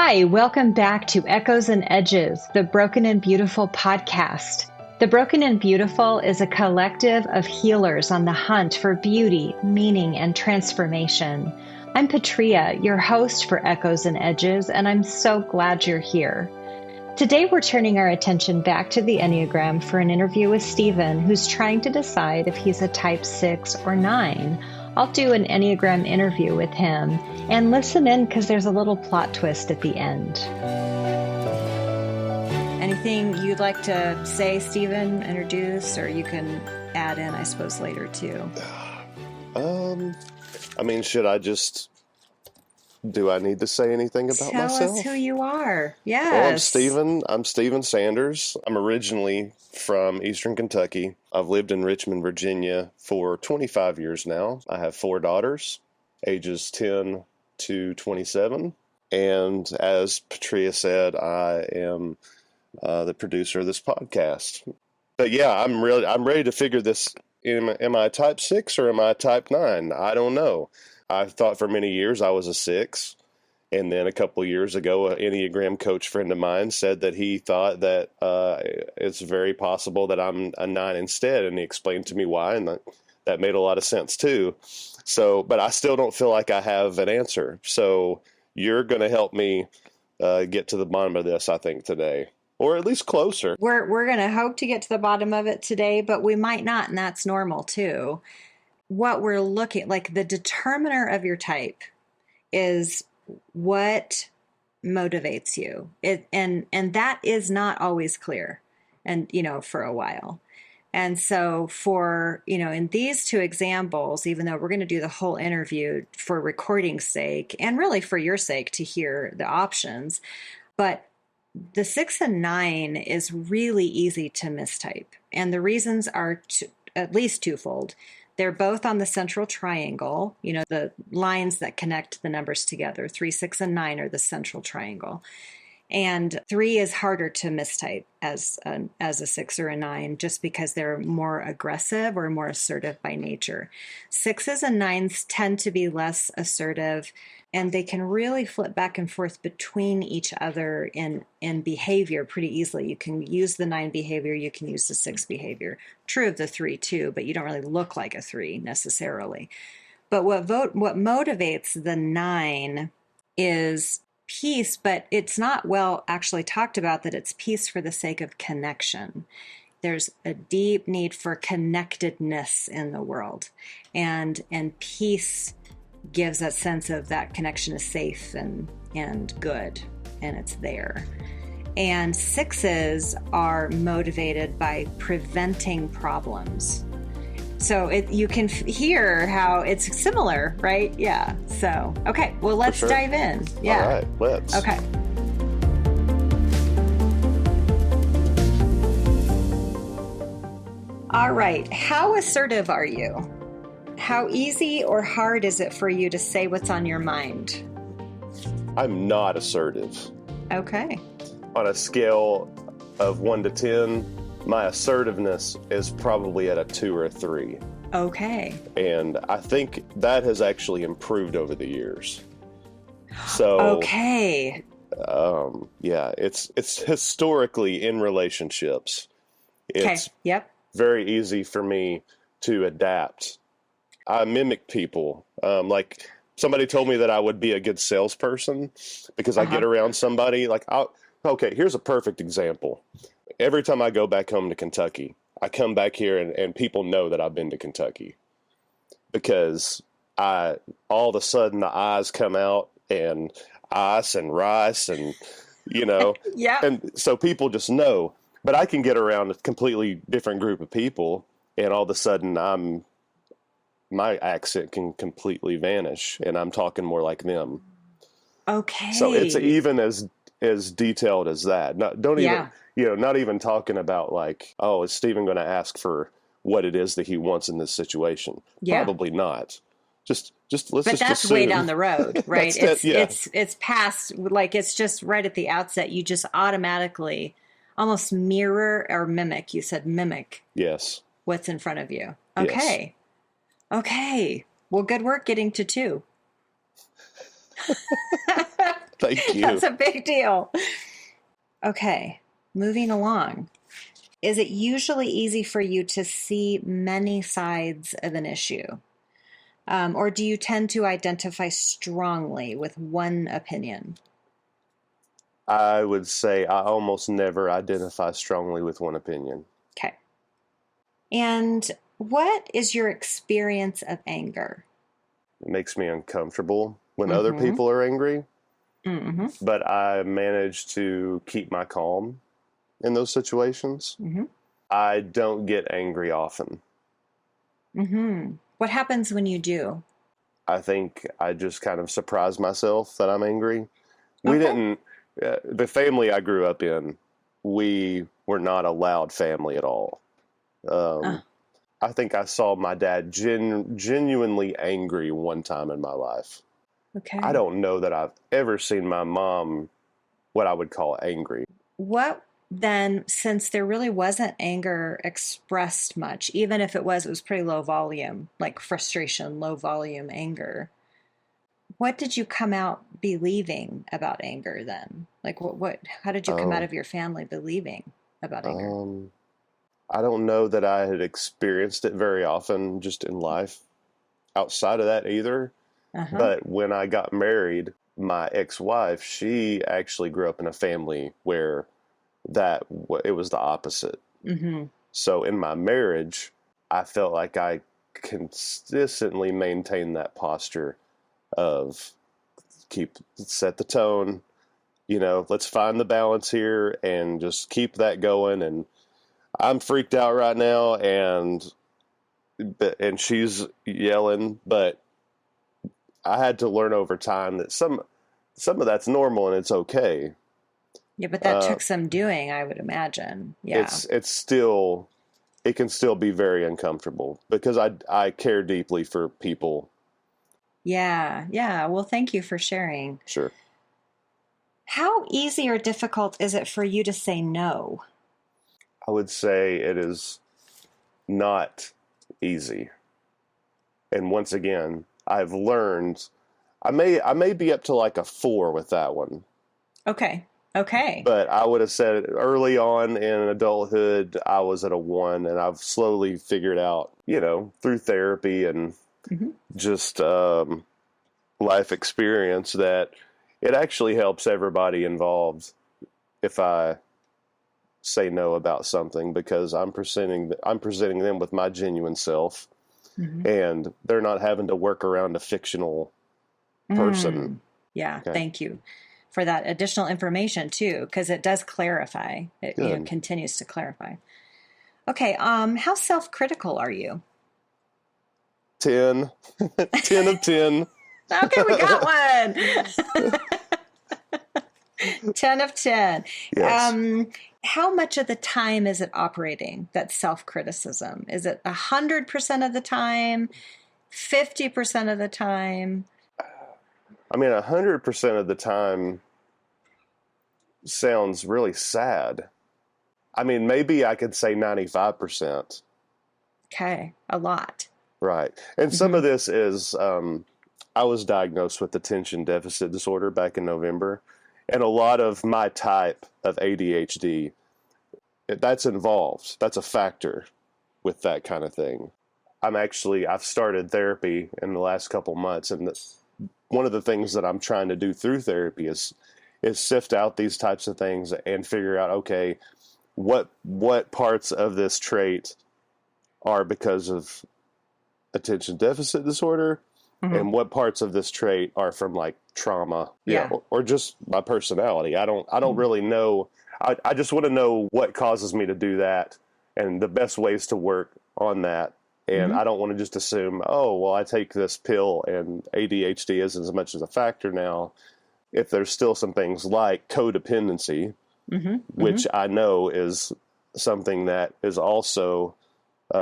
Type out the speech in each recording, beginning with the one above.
Hi, welcome back to Echoes and Edges, the Broken and Beautiful podcast. The Broken and Beautiful is a collective of healers on the hunt for beauty, meaning, and transformation. I'm Patria, your host for Echoes and Edges, and I'm so glad you're here. Today, we're turning our attention back to the Enneagram for an interview with Stephen, who's trying to decide if he's a type 6 or 9. I'll do an Enneagram interview with him, and listen in because there's a little plot twist at the end. Anything you'd like to say, Stephen, introduce, or you can add in, I suppose, later too? Do I need to say anything about myself? Tell us who you are. Yes. Well, I'm Stephen Sanders. I'm originally from Eastern Kentucky. I've lived in Richmond, Virginia for 25 years now. I have 4 daughters, ages 10 to 27. And as Patria said, I am the producer of this podcast. But yeah, I'm ready to figure this. Am I a type 6 or am I a type 9? I don't know. I thought for many years I was a 6. And then a couple of years ago, an Enneagram coach friend of mine said that he thought that it's very possible that I'm a 9 instead. And he explained to me why. And that made a lot of sense too. So, but I still don't feel like I have an answer. So you're going to help me get to the bottom of this, I think, today. Or at least closer. We're going to hope to get to the bottom of it today, but we might not, and that's normal too. What we're looking, like the determiner of your type is what motivates you. And that is not always clear, and, for a while. And so for, in these 2 examples, even though we're going to do the whole interview for recording's sake, and really for your sake to hear the options, but the 6 and 9 is really easy to mistype. And the reasons are at least twofold. They're both on the central triangle, the lines that connect the numbers together. 3, 6, and 9 are the central triangle. And 3 is harder to mistype as a 6 or a 9, just because they're more aggressive or more assertive by nature. 6s and 9s tend to be less assertive, and they can really flip back and forth between each other in behavior pretty easily. You can use the 9 behavior, you can use the 6 behavior. True of the 3 too, but you don't really look like a 3 necessarily. But what motivates the 9 is peace, but it's not well actually talked about that it's peace for the sake of connection. There's a deep need for connectedness in the world, and peace gives a sense of that connection is safe and good, and it's there. And 6s are motivated by preventing problems. So you can hear how it's similar, right? Yeah. So, okay. Well, let's dive in. Yeah. All right. Let's. Okay. All right. How assertive are you? How easy or hard is it for you to say what's on your mind? I'm not assertive. Okay. On a scale of 1 to 10, my assertiveness is probably at a 2 or a 3. Okay. And I think that has actually improved over the years. So okay. Yeah, it's historically in relationships. It's Yep. very easy for me to adapt. I mimic people. Like somebody told me that I would be a good salesperson because I get around somebody. Okay, here's a perfect example. Every time I go back home to Kentucky, I come back here and people know that I've been to Kentucky because all of a sudden the eyes come out and ice and rice and, Yeah. And so people just know. But I can get around a completely different group of people and all of a sudden my accent can completely vanish and I'm talking more like them. Okay. So it's even as detailed as that. Not even talking about like, oh, is Stephen going to ask for what it is that he wants in this situation? Yeah. Probably not. Just let's. But that's way down the road, right? It's past, like it's just right at the outset. You just automatically almost mirror or mimic. You said mimic. Yes. What's in front of you? Okay. Yes. Okay. Well, good work getting to 2. Thank you. That's a big deal. Okay, moving along. Is it usually easy for you to see many sides of an issue? Or do you tend to identify strongly with one opinion? I would say I almost never identify strongly with one opinion. Okay. And what is your experience of anger? It makes me uncomfortable when other Mm-hmm. people are angry, Mm-hmm. but I manage to keep my calm in those situations. Mm-hmm. I don't get angry often. Mm-hmm. What happens when you do? I think I just kind of surprise myself that I'm angry. We Okay. didn't, the family I grew up in, we were not a loud family at all. Uh, I think I saw my dad genuinely angry one time in my life. I okay. don't know that I've ever seen my mom what I would call angry. What then, since there really wasn't anger expressed much, even if it was pretty low volume, like frustration, low volume anger. What did you come out believing about anger then? Like how did you come out Um, of your family believing about anger? um, I don't know that I had experienced it very often just in life outside of that either. Uh-huh. But when I got married, my ex-wife, she actually grew up in a family where it was the opposite. Mm-hmm. So in my marriage, I felt like I consistently maintained that posture of set the tone, let's find the balance here and just keep that going. And I'm freaked out right now, and she's yelling, but I had to learn over time that some of that's normal and it's okay. Yeah, but that Uh, took some doing, I would imagine. Yeah. it's still it can still be very uncomfortable because I care deeply for people. Yeah. Yeah. Well, thank you for sharing. Sure. How easy or difficult is it for you to say no? I would say it is not easy. And once again, I've learned I may be up to like a 4 with that one. Okay. Okay. But I would have said early on in adulthood, I was at a 1, and I've slowly figured out, through therapy and Mm-hmm. just life experience, that it actually helps everybody involved if I say no about something, because I'm presenting them with my genuine self, Mm-hmm. and they're not having to work around a fictional person. Yeah. Okay, Thank you for that additional information too, because it does clarify. It good. continues to clarify. Okay. How self-critical are you? 10, 10 of 10. Okay, we got one. 10 of 10. Yes. How much of the time is it operating, that self-criticism? Is it 100% of the time, 50% of the time? I mean, 100% of the time sounds really sad. I mean, maybe I could say 95%. Okay, a lot. Right. And some Mm-hmm. of this is, I was diagnosed with attention deficit disorder back in November. And a lot of my type of ADHD, that's involved. That's a factor with that kind of thing. I've started therapy in the last couple months. And one of the things that I'm trying to do through therapy is sift out these types of things and figure out, okay, what parts of this trait are because of attention deficit disorder, Mm-hmm. and what parts of this trait are from like trauma, Yeah. or just my personality. I don't really know. I just want to know what causes me to do that and the best ways to work on that. And Mm-hmm. I don't want to just assume, oh, well, I take this pill and ADHD isn't as much as a factor now. If there's still some things like codependency, Mm-hmm. Mm-hmm. which I know is something that is also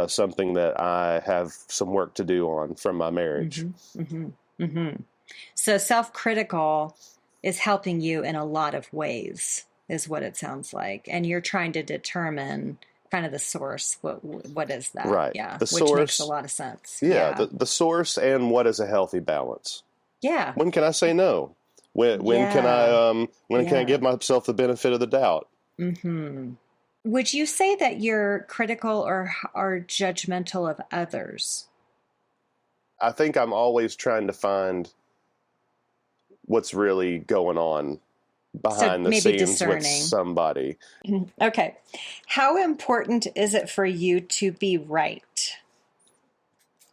something that I have some work to do on from my marriage. Mm-hmm. Mm-hmm. Mm-hmm. So self-critical is helping you in a lot of ways, is what it sounds like. And you're trying to determine kind of the source. What is that? Right. Yeah, The which makes a source, lot of sense. yeah, Yeah. the source and what is a healthy balance. Yeah. When can I say no? When can Yeah. I Yeah. give myself the benefit of the doubt? Mm-hmm. Would you say that you're critical or judgmental of others? I think I'm always trying to find what's really going on So behind the maybe scenes with discerning. somebody. Okay. How important is it for you to be right?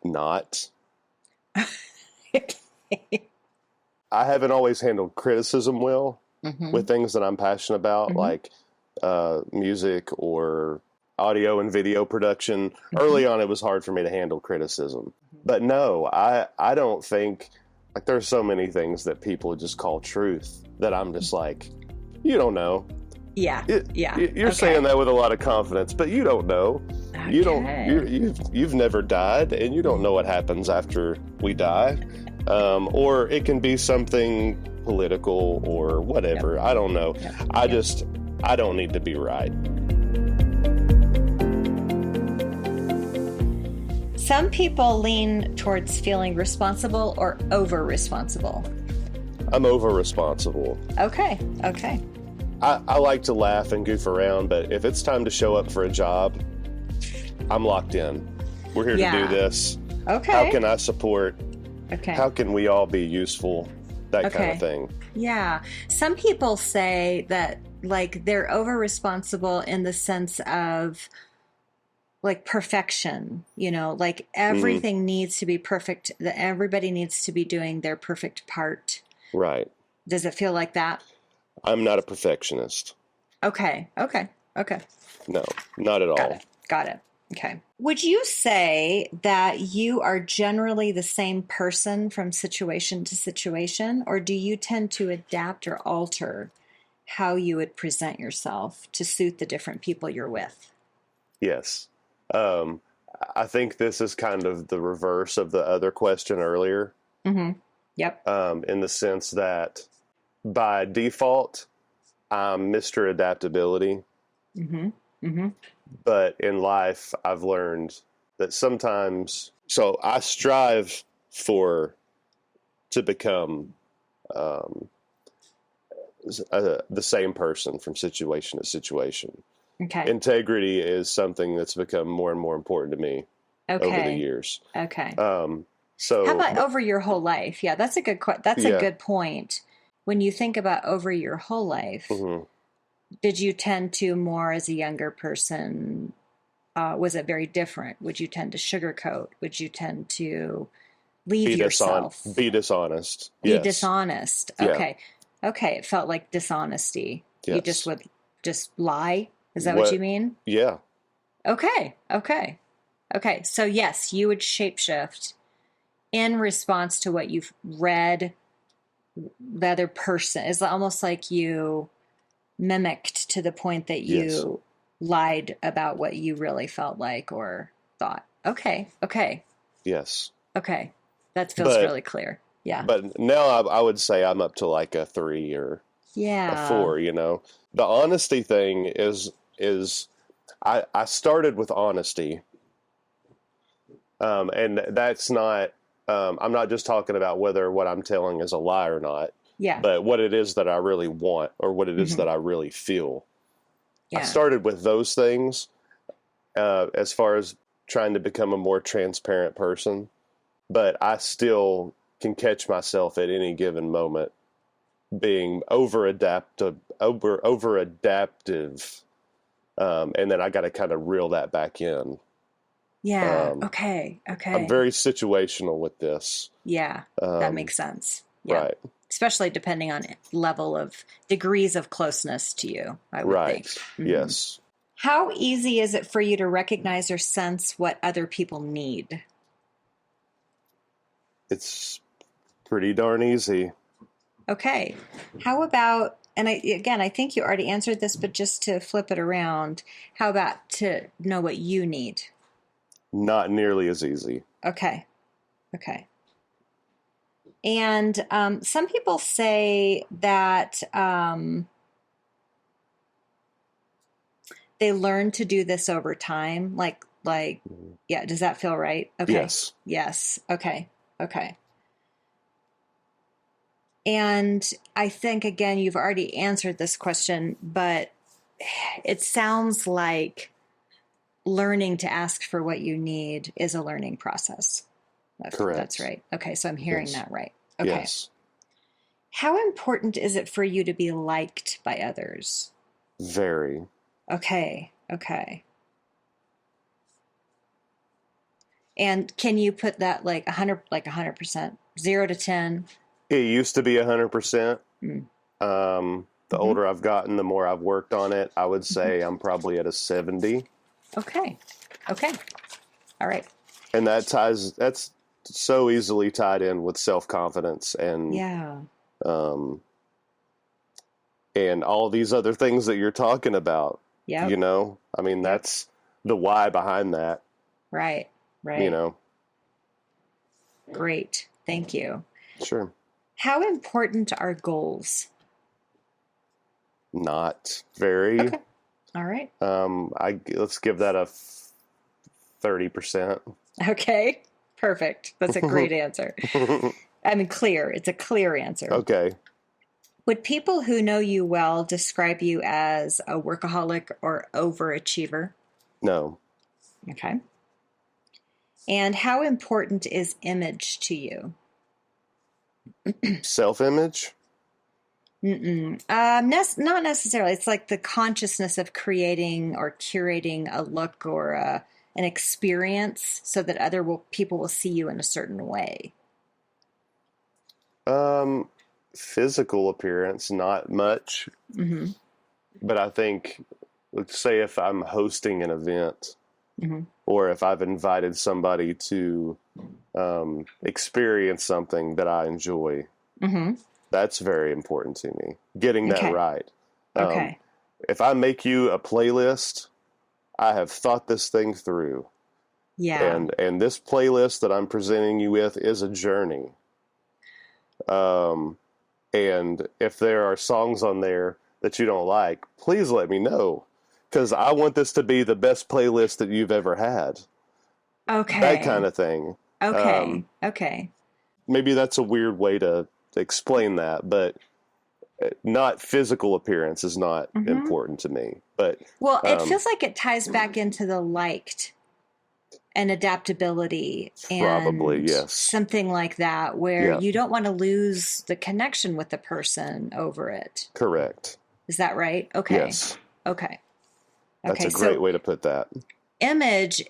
Not. I haven't always handled criticism well Mm-hmm. with things that I'm passionate about, Mm-hmm. like music or audio and video production. Mm-hmm. Early on, it was hard for me to handle criticism. But no, I don't think, like, there's so many things that people just call truth that I'm just like, you don't know. Yeah. Yeah. You're saying that with a lot of confidence, but you don't know. You don't. Okay. You've never died, and you don't know what happens after we die. Or it can be something political or whatever. Yep. I don't know. Yep. I don't need to be right. Some people lean towards feeling responsible or over responsible. I'm over responsible. Okay. Okay. I like to laugh and goof around, but if it's time to show up for a job, I'm locked in. We're here to do this. Okay. How can I support? Okay. How can we all be useful? That kind of thing. Yeah. Some people say that, like, they're over responsible in the sense of, like, perfection, like everything needs to be perfect, that everybody needs to be doing their perfect part. Right. Does it feel like that? I'm not a perfectionist. Okay. No, not at all. Got it. Okay. Would you say that you are generally the same person from situation to situation, or do you tend to adapt or alter how you would present yourself to suit the different people you're with? Yes. I think this is kind of the reverse of the other question earlier. Mm-hmm. Yep. In the sense that by default, I'm Mr. Adaptability. Mm-hmm. Mm-hmm. But in life, I've learned that sometimes, so I strive to become the same person from situation to situation. Okay. Integrity is something that's become more and more important to me over the years. Okay. So how about over your whole life? Yeah, that's a good a good point. When you think about over your whole life, mm-hmm. Did you tend to more as a younger person? Was it very different? Would you tend to sugarcoat? Would you tend to leave yourself? Be dishonest. Be Yes. dishonest. Okay. Yeah. Okay. It felt like dishonesty. Yes. You just would just lie. Is that what you mean? Yeah. Okay. So yes, you would shapeshift in response to what you've read the other person. It's almost like you mimicked to the point that you lied about what you really felt like or thought. Okay. Yes. Okay. That feels really clear. Yeah. But now I would say I'm up to like a 3 or a 4, The honesty thing is I started with honesty. And that's not, I'm not just talking about whether what I'm telling is a lie or not. Yeah. But what it is that I really want or what it is that I really feel. Yeah. I started with those things as far as trying to become a more transparent person. But I still can catch myself at any given moment being over adaptive. And then I got to kind of reel that back in. Yeah. Okay. I'm very situational with this. Yeah. That makes sense. Yeah. Right. Especially depending on level of degrees of closeness to you, I would think. Mm-hmm. Yes. How easy is it for you to recognize or sense what other people need? It's pretty darn easy. Okay. How about, and I think you already answered this, but just to flip it around, how about to know what you need? Not nearly as easy. Okay. And some people say that they learn to do this over time. Like, yeah, does that feel right? Okay. Yes. Okay. And I think, again, you've already answered this question, but it sounds like learning to ask for what you need is a learning process. That's Correct. right. Okay, so I'm hearing Yes. that right. Okay. Yes. How important is it for you to be liked by others? Very. Okay. Okay. And can you put that like 100%, 0 to 10? It used to be 100%. Mm. The older I've gotten, the more I've worked on it. I would say I'm probably at a 70. Okay. Okay. All right. And that's so easily tied in with self-confidence Yeah. and all these other things that you're talking about. Yep. You know, I mean, that's the why behind that. Right. Right. You know. Great. Thank you. Sure. How important are goals? Not very. Okay. All right. Let's give that a 30%. Okay. Perfect. That's a great answer. I mean, clear. It's a clear answer. Okay. Would people who know you well describe you as a workaholic or overachiever? No. Okay. And how important is image to you? Self-image? Not necessarily. It's like the consciousness of creating or curating a look or an experience so that people will see you in a certain way. Physical appearance, not much. Mm-hmm. But I think, let's say if I'm hosting an event, Mm-hmm. or if I've invited somebody to experience something that I enjoy, Mm-hmm. that's very important to me. Getting that Okay. right. Okay. If I make you a playlist, I have thought this thing through. Yeah. And this playlist that I'm presenting you with is a journey. And if there are songs on there that you don't like, please let me know, because I want this to be the best playlist that you've ever had. Okay. That kind of thing. Okay. Okay. Maybe that's a weird way to explain that, but not physical appearance is not important to me. But well, it feels like it ties back into the liked and adaptability probably, and yes. something like that, where you don't want to lose the connection with the person over it. Correct. Is that right? Okay. Yes. Okay. That's a great way to put that. Image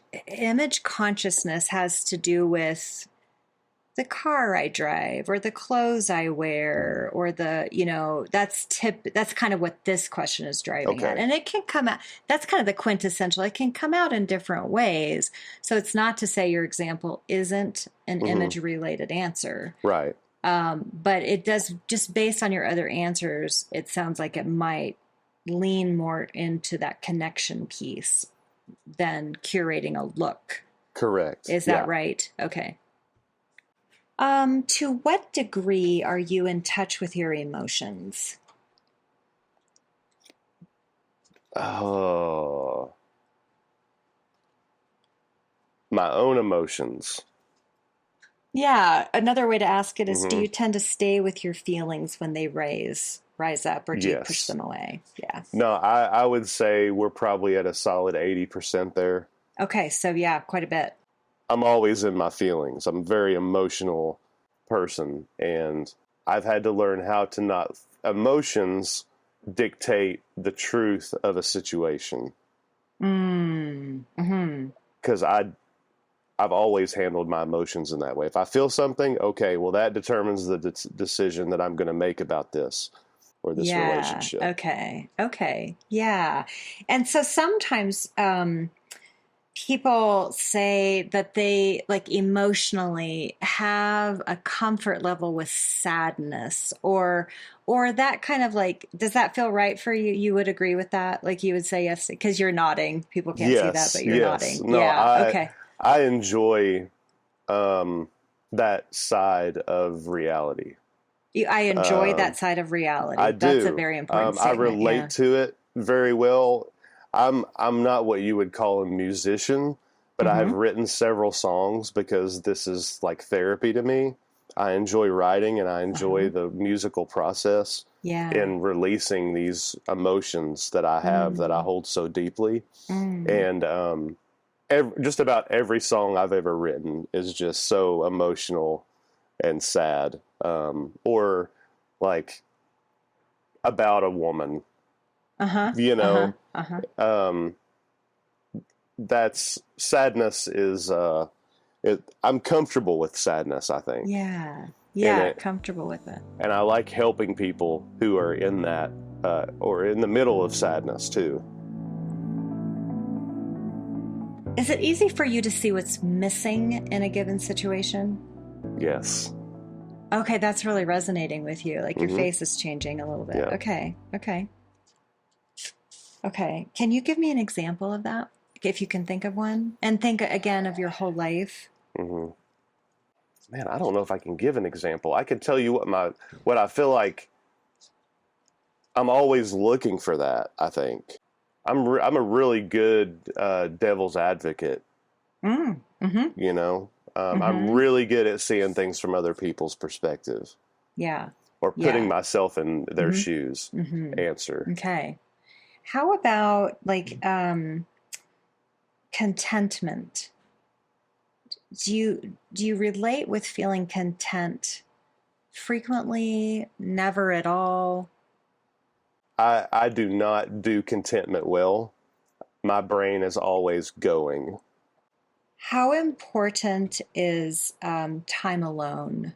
consciousness has to do with the car I drive or the clothes I wear or that's kind of what this question is driving at. And it can come out, that's kind of the quintessential. It can come out in different ways. So it's not to say your example isn't an image related answer. Right. But it does, just based on your other answers, it sounds like it might lean more into that connection piece than curating a look. Correct. Is that right? Okay. To what degree are you in touch with your emotions? Oh, my own emotions. Yeah. Another way to ask it is, do you tend to stay with your feelings when they rise up, or do you push them away? Yeah. No, I would say we're probably at a solid 80% there. Okay. So yeah, quite a bit. I'm always in my feelings. I'm a very emotional person, and I've had to learn how to not emotions dictate the truth of a situation. Because I've always handled my emotions in that way. If I feel something, okay, well, that determines the decision that I'm going to make about this or this relationship. Okay. Yeah. And so sometimes people say that they like emotionally have a comfort level with sadness or that kind of like, does that feel right for you? You would agree with that? Like you would say yes, because you're nodding. People can't see that, but you're nodding. No, yeah. Okay. I enjoy that side of reality. I enjoy that side of reality. I do. That's a very important statement. I relate to it very well. I'm not what you would call a musician, but I have written several songs because this is like therapy to me. I enjoy writing and I enjoy Uh-huh. the musical process Yeah. in releasing these emotions that I have that I hold so deeply. Mm. And just about every song I've ever written is just so emotional and sad, or like about a woman, Uh-huh. you Uh-huh. know. Uh-huh. Um, that's sadness is I'm comfortable with sadness, I think, Yeah. and Yeah. Comfortable with it. I like helping people who are in that or in the middle of sadness too. Is it easy for you to see what's missing in a given situation? Yes. Okay, that's really resonating with you. Like your Hmm. face is changing a little bit. Yeah. Okay. Okay. Okay. Can you give me an example of that? If you can think of one, and think again of your whole life. Hmm. Man, I don't know if I can give an example. I can tell you what I feel like. I'm always looking for that. I think I'm a really good devil's advocate. Mm. Mm-hmm. You know, I'm Mm-hmm. really good at seeing things from other people's perspective Yeah. or putting Yeah. myself in their Mm-hmm. shoes. Mm-hmm. Answer. Okay. How about like contentment? Do you relate with feeling content frequently, never at all? I do not do contentment well. My brain is always going. How important is time alone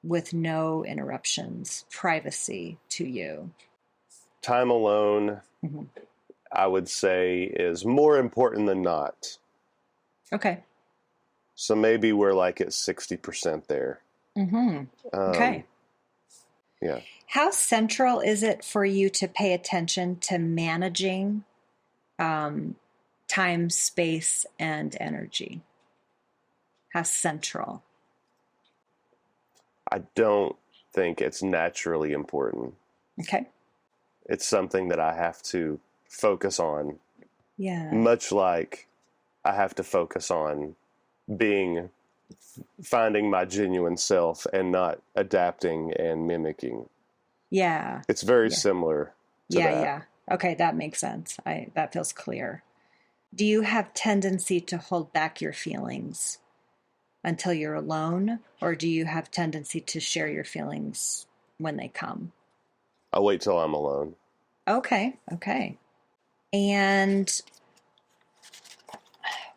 with no interruptions, privacy to you? Time alone, Hmm. I would say, is more important than not. Okay. So maybe we're like at 60% there. Hmm. Um, Okay. yeah. How central is it for you to pay attention to managing um, time, space, and energy? How central? I don't think it's naturally important. Okay. It's something that I have to focus on, Yeah. much like I have to focus on being, finding my genuine self and not adapting and mimicking. Yeah. It's very Yeah. similar to Yeah. that. Yeah. Okay, that makes sense. I that feels clear. Do you have tendency to hold back your feelings until you're alone, or do you have tendency to share your feelings when they come? I'll wait till I'm alone. Okay. Okay. And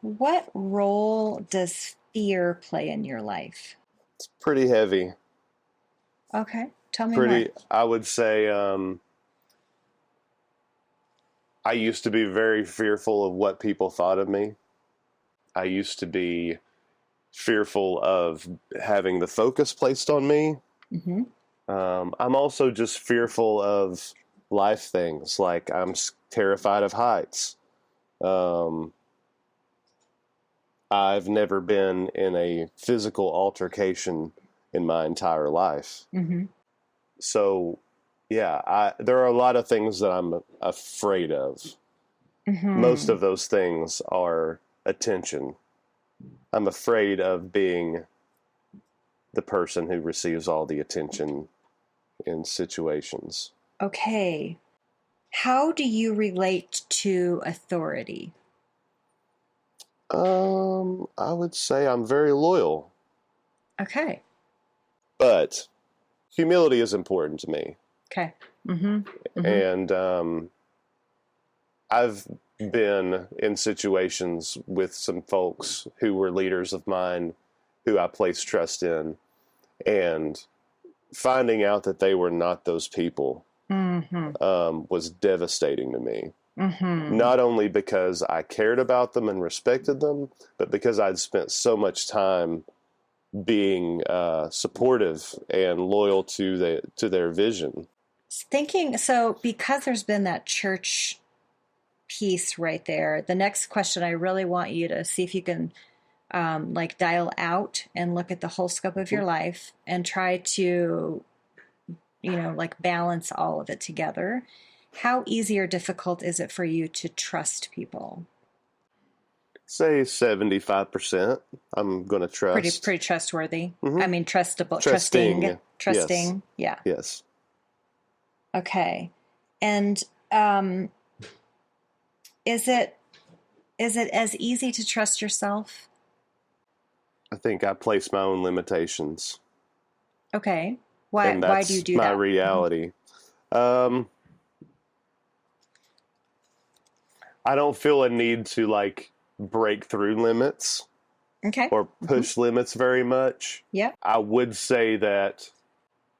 what role does fear play in your life? It's pretty heavy. Okay. Tell me more. I would say, I used to be very fearful of what people thought of me. I used to be fearful of having the focus placed on me. Hmm. I'm also just fearful of life things, like I'm terrified of heights. Um, I've never been in a physical altercation in my entire life. Hmm. So, yeah, there are a lot of things that I'm afraid of. Most Hmm. of those things are attention. I'm afraid of being the person who receives all the attention in situations. Okay. How do you relate to authority? I would say I'm very loyal, Okay. but humility is important to me. Okay. Hmm. Hmm. And I've been in situations with some folks who were leaders of mine who I placed trust in, and finding out that they were not those people Hmm. was devastating to me. Hmm. Not only because I cared about them and respected them, but because I'd spent so much time being supportive and loyal to their vision. Thinking so, because there's been that church piece right there. The next question, I really want you to see if you can like dial out and look at the whole scope of your life and try to, like balance all of it together. How easy or difficult is it for you to trust people? Say 75%. I'm going to trust. Pretty trustworthy. Mhm. I mean, trustable, Trusting. trusting. Yeah. Yes. Okay. And is it as easy to trust yourself? I think I place my own limitations. Okay. And Why do you that's do my that? reality. I don't feel a need to like break through limits Okay. or push limits very much. Yep. I would say that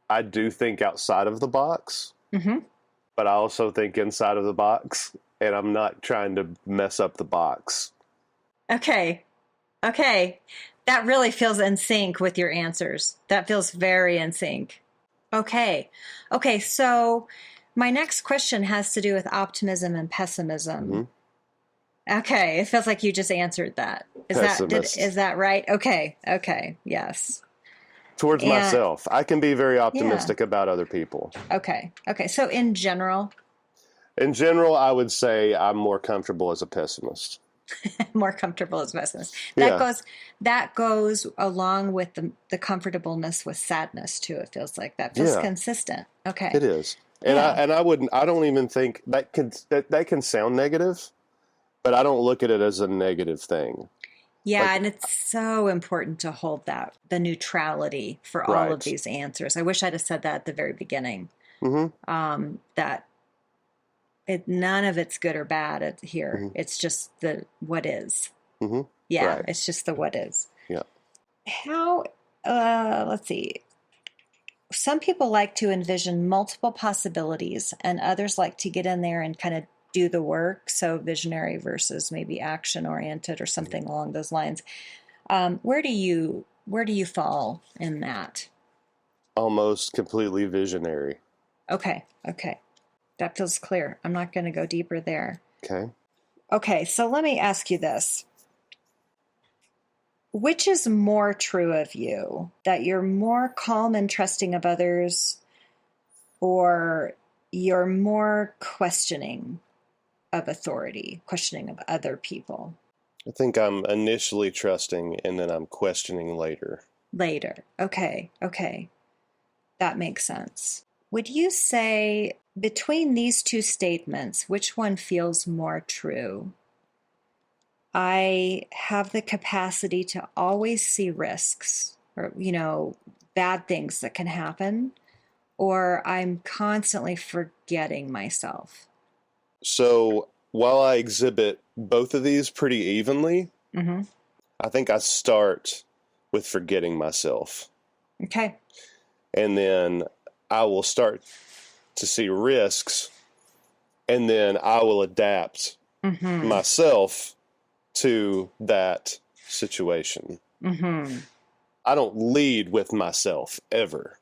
I do think outside of the box, but I also think inside of the box, and I'm not trying to mess up the box. Okay. Okay. That really feels in sync with your answers. That feels very in sync. Okay. Okay. So my next question has to do with optimism and pessimism. Okay. It feels like you just answered that. Pessimist. Is that right? Okay. Okay. Yes. Towards And myself. I can be very optimistic about other people. okay. Okay. So in general, In general, I would say I'm more comfortable as a pessimist. more comfortable as pessimist. Yeah. That goes along with the comfortableness with sadness too. It feels like that feels Yeah. consistent. Okay. It is. And Yeah. I don't even think that can sound negative, but I don't look at it as a negative thing. Yeah, Like, and it's so important to hold the neutrality for all of right. these answers. I wish I'd have said that at the very beginning. That none of it's good or bad here. It's just the what is. Yeah, Right. it's just the what is. Yeah. How, let's see. Some people like to envision multiple possibilities, and others like to get in there and kind of do the work. So visionary versus maybe action oriented or something along those lines. Where do you fall in that? Almost completely visionary. Okay. Okay. That feels clear. I'm not going to go deeper there. Okay. Okay. So let me ask you this. Which is more true of you, that you're more calm and trusting of others, or you're more questioning of authority, questioning of other people? I think I'm initially trusting and then I'm questioning later. Later. Okay. Okay. That makes sense. Would you say between these two statements, which one feels more true? I have the capacity to always see risks or, bad things that can happen, or I'm constantly forgetting myself. So while I exhibit both of these pretty evenly, I think I start with forgetting myself. Okay. And then I will start to see risks, and then I will adapt myself to that situation. I don't lead with myself ever.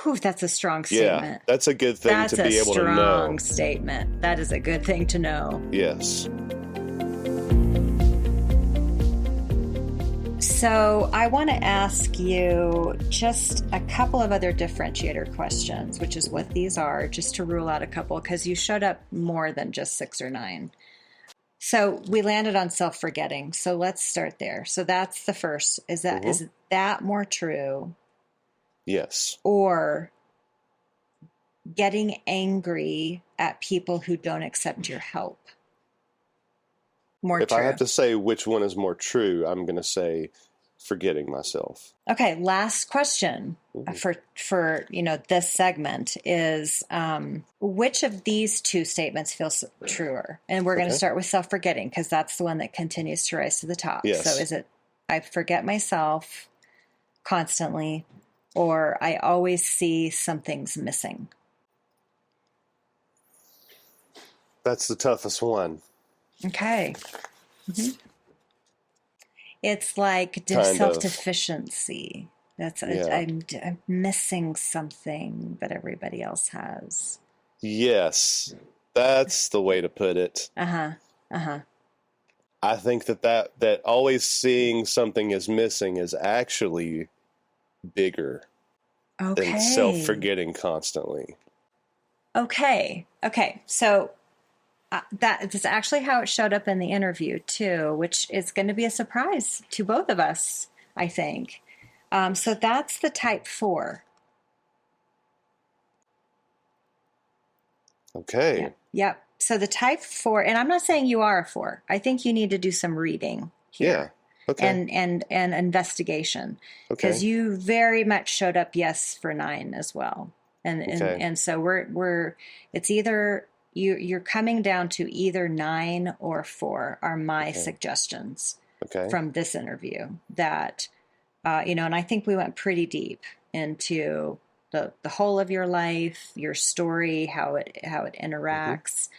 Whew, that's a strong statement. Yeah, that's a good thing to be able to know. That's a strong statement. That is a good thing to know. Yes. So I want to ask you just a couple of other differentiator questions, which is what these are, just to rule out a couple, because you showed up more than just 6 or 9. So we landed on self-forgetting. So let's start there. So that's the first. Is that more true? Yes. Or getting angry at people who don't accept your help? More if true. I have to say which one is more true, I'm going to say forgetting myself. Okay, last question for this segment is which of these two statements feels truer? And we're going to start with self-forgetting because that's the one that continues to rise to the top. Yes. So is it I forget myself constantly, or I always see something's missing? That's the toughest one. Okay. It's like self-deficiency. I'm missing something that everybody else has. Yes, that's the way to put it. I think that always seeing something is missing is actually bigger than self-forgetting constantly. Okay. So that is actually how it showed up in the interview too, which is going to be a surprise to both of us, I think. So that's the type 4. Okay. Yeah. Yep. So the type 4, and I'm not saying you are a 4. I think you need to do some reading here. Yeah. Okay. And investigation, because Okay. you very much showed up yes for 9 as well. Okay. And so we're it's either you're coming down to either 9 or 4 are my Okay. suggestions Okay. from this interview that and I think we went pretty deep into the whole of your life, your story, how it interacts.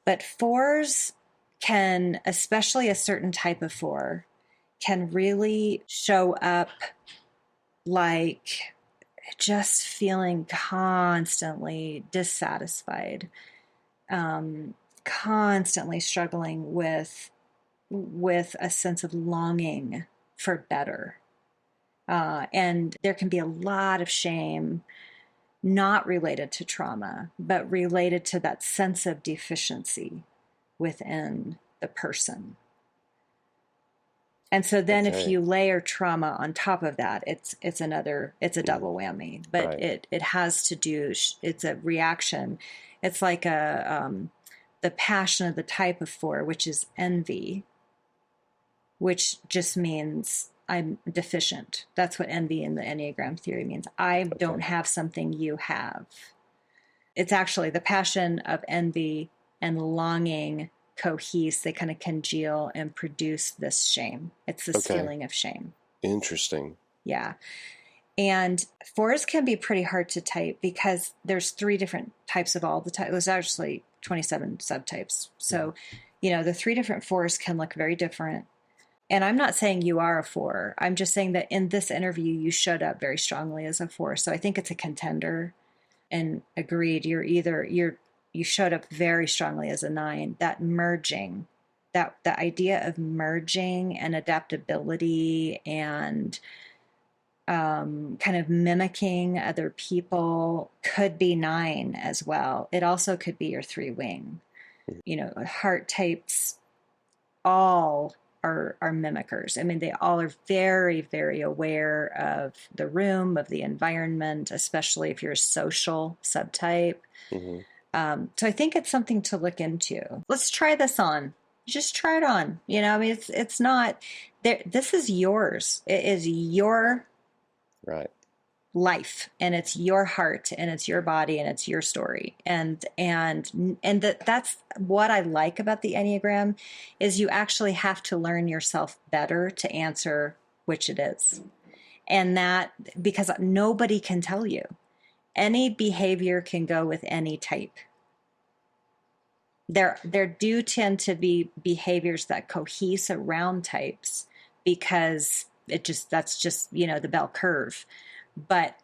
But 4s can, especially a certain type of 4, can really show up like just feeling constantly dissatisfied, constantly struggling with a sense of longing for better. And there can be a lot of shame, not related to trauma, but related to that sense of deficiency within the person. And so then if you layer trauma on top of that, it's a double whammy. But Right. it has to do, it's a reaction. It's like the passion of the type of 4, which is envy, which just means I'm deficient. That's what envy in the Enneagram theory means. I don't have something you have. It's actually the passion of envy and longing cohese. They kind of congeal and produce this shame. It's this feeling of shame. Interesting. Yeah. And 4s can be pretty hard to type because there's 3 different types of all the types. There's actually 27 subtypes. So, the 3 different 4s can look very different. And I'm not saying you are a 4. I'm just saying that in this interview, you showed up very strongly as a 4. So I think it's a contender. And agreed, you showed up very strongly as a 9. That merging, that the idea of merging and adaptability and kind of mimicking other people could be 9 as well. It also could be your 3 wing. Heart types all are mimickers. I mean, they all are very, very aware of the room, of the environment, especially if you're a social subtype. So I think it's something to look into. Let's try this on. Just try it on. I mean, it's not there. This is yours. It is your life, and it's your heart, and it's your body, and it's your story. And that's what I like about the Enneagram is you actually have to learn yourself better to answer which it is. And that because nobody can tell you. Any behavior can go with any type. There do tend to be behaviors that cohese around types because that's just the bell curve. But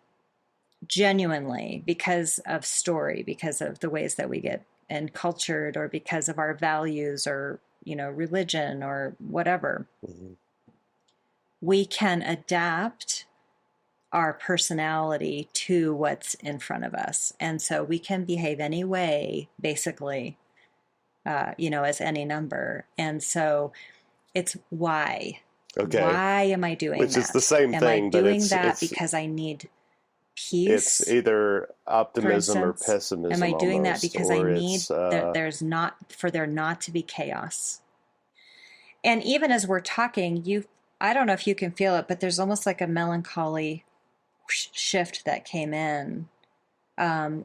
genuinely, because of story, because of the ways that we get encultured, or because of our values, or religion, or whatever, we can adapt our personality to what's in front of us. And so we can behave any way, basically, as any number. And so it's why. Okay. Why am I doing Which that? is the same am thing, I but doing that because I need peace? It's either optimism or pessimism. Am I doing almost, that because I need there not to be chaos? And even as we're talking, I don't know if you can feel it, but there's almost like a melancholy shift that came in,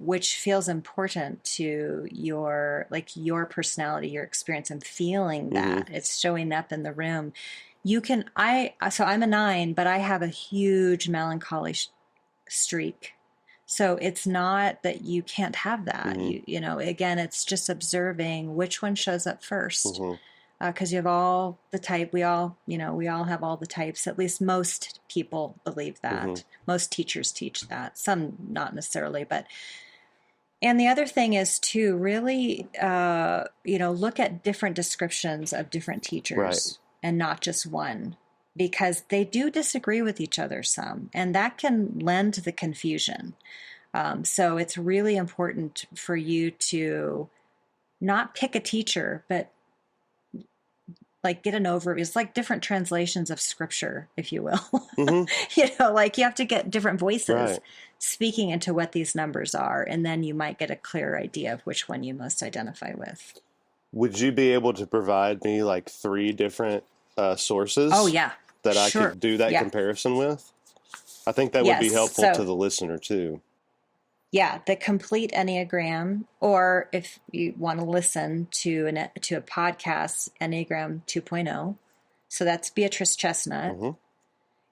which feels important to your personality, your experience, and feeling that it's showing up in the room. So I'm a 9, but I have a huge melancholy streak. So it's not that you can't have that. Again, it's just observing which one shows up first. Because you have all the type, we all have all the types. At least most people believe that. Most teachers teach that. Some not necessarily, but. And the other thing is to really, look at different descriptions of different teachers, and not just one, because they do disagree with each other some, and that can lend to the confusion. So it's really important for you to not pick a teacher, but like get an overview. It's like different translations of scripture, if you will. Like you have to get different voices Right. speaking into what these numbers are, and then you might get a clearer idea of which one you most identify with. Would you be able to provide me like 3 different sources? Oh, yeah. That I Sure. could do that Yeah. comparison with? I think that would be Yes. helpful to the listener too. Yeah, the complete Enneagram, or if you want to listen to a podcast, Enneagram 2.0. So that's Beatrice Chestnut. Mm-hmm.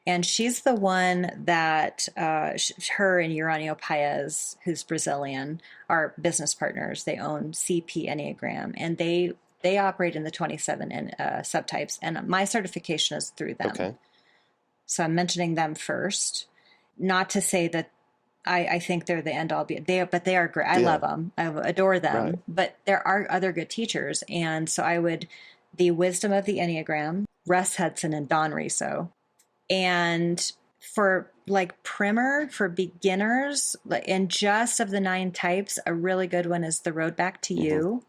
And she's the one that her and Uranio Paez, who's Brazilian, are business partners. They own CP Enneagram, and they operate in the 27 subtypes. And my certification is through them. Okay. So I'm mentioning them first. Not to say that I think they're the end all be. But they are great. I love them. I adore them. Right. But there are other good teachers, and so the Wisdom of the Enneagram, Russ Hudson and Don Riso. And for like primer, for beginners, and just of the 9 types, a really good one is The Road Back to You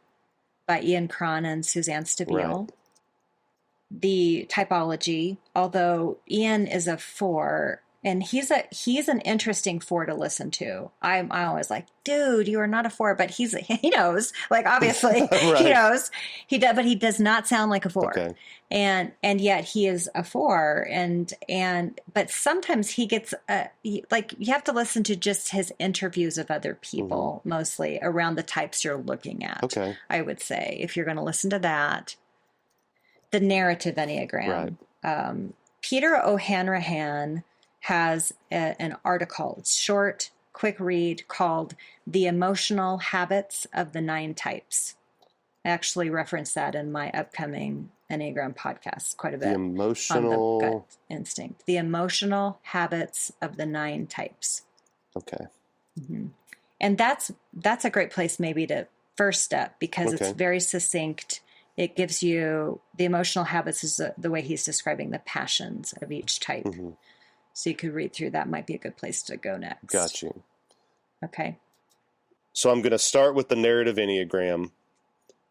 by Ian Cron and Suzanne Stabile. Right. The typology, although Ian is a 4, and he's an interesting 4 to listen to. I'm always like, dude, you are not a 4, but he knows, like, obviously Right. he knows but he does not sound like a 4. Okay. And yet he is a 4, but sometimes he gets like, you have to listen to just his interviews of other people, mostly around the types you're looking at. Okay. I would say, if you're going to listen to that. The narrative Enneagram. Right. Peter O'Hanrahan has an article. It's short, quick read, called The Emotional Habits of the 9 Types. I actually reference that in my upcoming Enneagram podcast quite a bit. The emotional... On the gut instinct. The Emotional Habits of the 9 Types. Okay. Mm-hmm. And that's a great place maybe to first step, because it's very succinct. It gives you the emotional habits is the way he's describing the passions of each type. Mm-hmm. So you could read through that. Might be a good place to go next. Got you. Okay. So I'm going to start with the narrative Enneagram.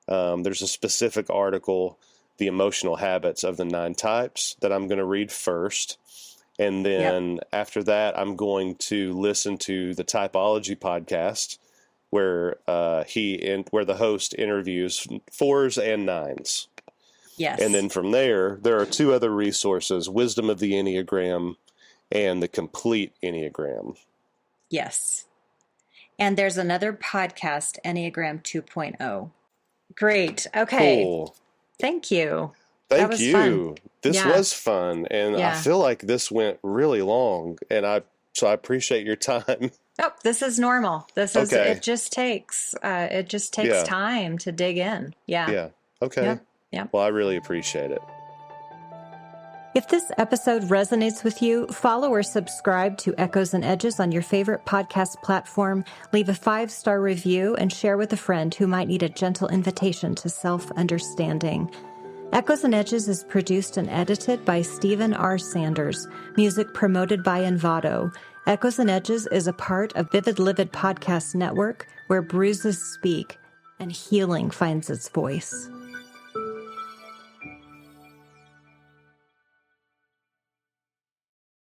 There's a specific article, The Emotional Habits of the 9 Types, that I'm going to read first. And then after that, I'm going to listen to the Typology podcast, where where the host interviews 4s and 9s. Yes. And then from there are 2 other resources, Wisdom of the Enneagram and the Complete Enneagram. Yes. And there's another podcast, Enneagram 2.0. Great. Okay. Cool. Thank you. Thank you. Fun. This was fun. And Yeah. I feel like this went really long. And I appreciate your time. Oh, this is normal. It just takes time to dig in. Yeah. Yeah. Okay. Yeah. Well, I really appreciate it. If this episode resonates with you, follow or subscribe to Echoes and Edges on your favorite podcast platform, leave a 5-star review, and share with a friend who might need a gentle invitation to self-understanding. Echoes and Edges is produced and edited by stephenrsanders, music promoted by Envato. Echoes and Edges is a part of Vivid Livid Podcast Network, where bruises speak and healing finds its voice.